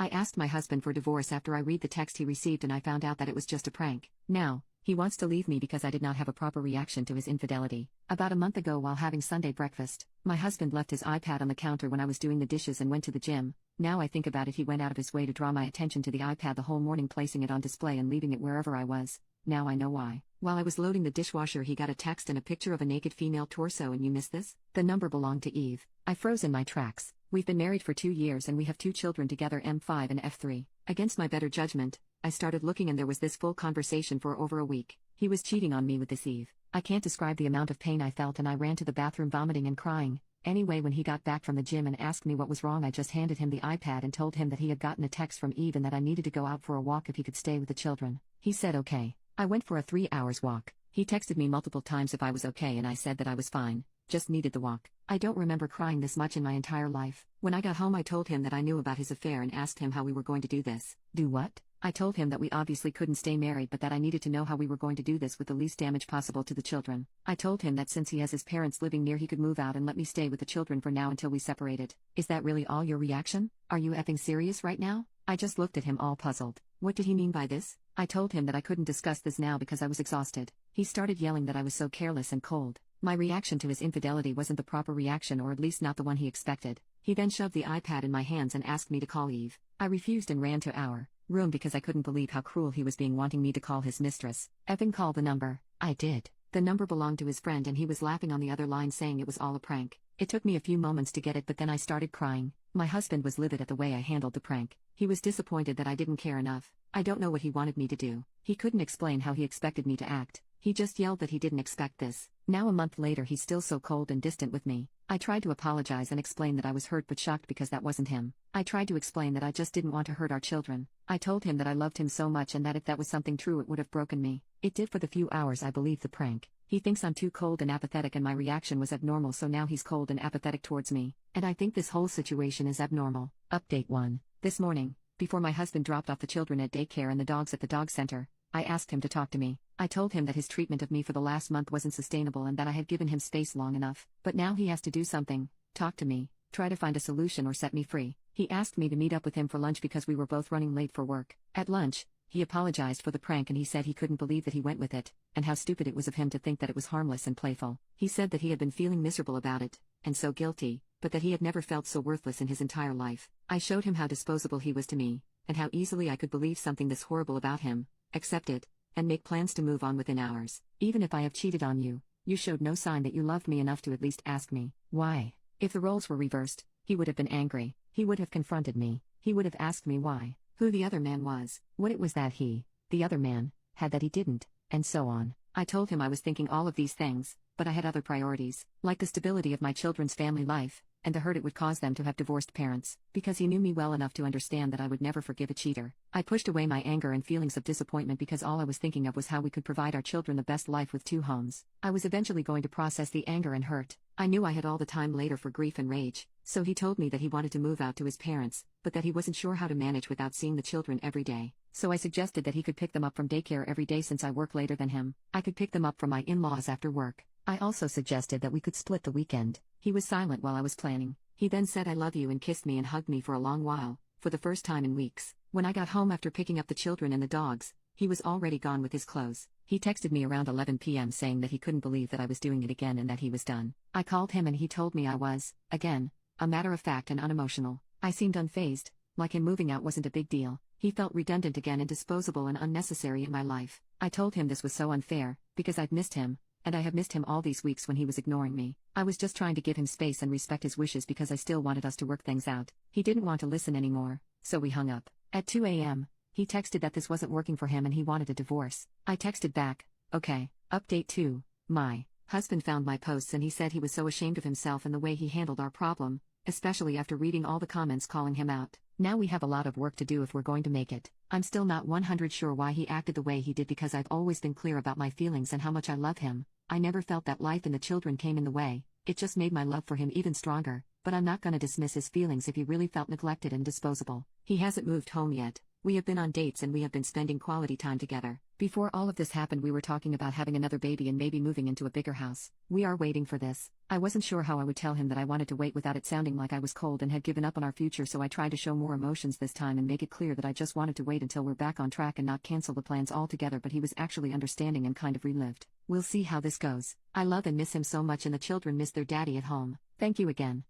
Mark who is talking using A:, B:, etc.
A: I asked my husband for divorce after I read the text he received and I found out that it was just a prank. Now, he wants to leave me because I did not have a proper reaction to his infidelity. About a month ago while having Sunday breakfast, my husband left his iPad on the counter when I was doing the dishes and went to the gym. Now I think about it, he went out of his way to draw my attention to the iPad the whole morning, placing it on display and leaving it wherever I was. Now I know why. While I was loading the dishwasher he got a text and a picture of a naked female torso. And you missed this? The number belonged to Eve. I froze in my tracks. We've been married for 2 years and we have 2 children together, M5 and F3. Against my better judgment, I started looking and there was this full conversation for over a week. He was cheating on me with this Eve. I can't describe the amount of pain I felt and I ran to the bathroom vomiting and crying. Anyway, when he got back from the gym and asked me what was wrong, I just handed him the iPad and told him that he had gotten a text from Eve and that I needed to go out for a walk if he could stay with the children. He said okay. I went for a 3 hours walk. He texted me multiple times if I was okay and I said that I was fine, just needed the walk. I don't remember crying this much in my entire life. When I got home I told him that I knew about his affair and asked him how we were going to do this. Do what? I told him that we obviously couldn't stay married but that I needed to know how we were going to do this with the least damage possible to the children. I told him that since he has his parents living near he could move out and let me stay with the children for now until we separated. Is that really all your reaction? Are you effing serious right now? I just looked at him all puzzled. What did he mean by this? I told him that I couldn't discuss this now because I was exhausted. He started yelling that I was so careless and cold. My reaction to his infidelity wasn't the proper reaction, or at least not the one he expected. He then shoved the iPad in my hands and asked me to call Eve. I refused and ran to our room because I couldn't believe how cruel he was being, wanting me to call his mistress. Effing call the number. I did. The number belonged to his friend and he was laughing on the other line saying it was all a prank. It took me a few moments to get it, but then I started crying. My husband was livid at the way I handled the prank. He was disappointed that I didn't care enough. I don't know what he wanted me to do. He couldn't explain how he expected me to act. He just yelled that he didn't expect this. Now a month later he's still so cold and distant with me. I tried to apologize and explain that I was hurt but shocked because that wasn't him. I tried to explain that I just didn't want to hurt our children. I told him that I loved him so much and that if that was something true it would have broken me. It did for the few hours I believed the prank. He thinks I'm too cold and apathetic and my reaction was abnormal, so now he's cold and apathetic towards me. And I think this whole situation is abnormal. Update 1. This morning, before my husband dropped off the children at daycare and the dogs at the dog center, I asked him to talk to me. I told him that his treatment of me for the last month wasn't sustainable and that I had given him space long enough. But now he has to do something, talk to me, try to find a solution or set me free. He asked me to meet up with him for lunch because we were both running late for work. At lunch, he apologized for the prank and he said he couldn't believe that he went with it, and how stupid it was of him to think that it was harmless and playful. He said that he had been feeling miserable about it, and so guilty, but that he had never felt so worthless in his entire life. I showed him how disposable he was to me, and how easily I could believe something this horrible about him, accept it, and make plans to move on within hours. Even if I have cheated on you, you showed no sign that you loved me enough to at least ask me why. If the roles were reversed, he would have been angry, he would have confronted me, he would have asked me why, who the other man was, what it was that he, the other man, had that he didn't, and so on. I told him I was thinking all of these things, but I had other priorities, like the stability of my children's family life, and the hurt it would cause them to have divorced parents. Because he knew me well enough to understand that I would never forgive a cheater, I pushed away my anger and feelings of disappointment because all I was thinking of was how we could provide our children the best life with 2 homes. I was eventually going to process the anger and hurt. I knew I had all the time later for grief and rage, so he told me that he wanted to move out to his parents, but that he wasn't sure how to manage without seeing the children every day. So I suggested that he could pick them up from daycare every day since I work later than him. I could pick them up from my in-laws after work. I also suggested that we could split the weekend. He was silent while I was planning. He then said I love you and kissed me and hugged me for a long while, for the first time in weeks. When I got home after picking up the children and the dogs, he was already gone with his clothes. He texted me around 11 p.m. saying that he couldn't believe that I was doing it again and that he was done. I called him and he told me I was, again, a matter of fact and unemotional. I seemed unfazed, like him moving out wasn't a big deal. He felt redundant again and disposable and unnecessary in my life. I told him this was so unfair, because I'd missed him, and I have missed him all these weeks when he was ignoring me. I was just trying to give him space and respect his wishes because I still wanted us to work things out. He didn't want to listen anymore, so we hung up. At 2 a.m., he texted that this wasn't working for him and he wanted a divorce. I texted back, okay. Update 2. My husband found my posts and he said he was so ashamed of himself and the way he handled our problem, especially after reading all the comments calling him out. Now we have a lot of work to do if we're going to make it. I'm still not 100% sure why he acted the way he did because I've always been clear about my feelings and how much I love him. I never felt that life and the children came in the way. It just made my love for him even stronger, but I'm not gonna dismiss his feelings if he really felt neglected and disposable. He hasn't moved home yet, We have been on dates and we have been spending quality time together. Before all of this happened, we were talking about having another baby and maybe moving into a bigger house. We are waiting for this. I wasn't sure how I would tell him that I wanted to wait without it sounding like I was cold and had given up on our future, so I tried to show more emotions this time and make it clear that I just wanted to wait until we're back on track and not cancel the plans altogether, but he was actually understanding and kind of relived. We'll see how this goes. I love and miss him so much, and the children miss their daddy at home. Thank you again.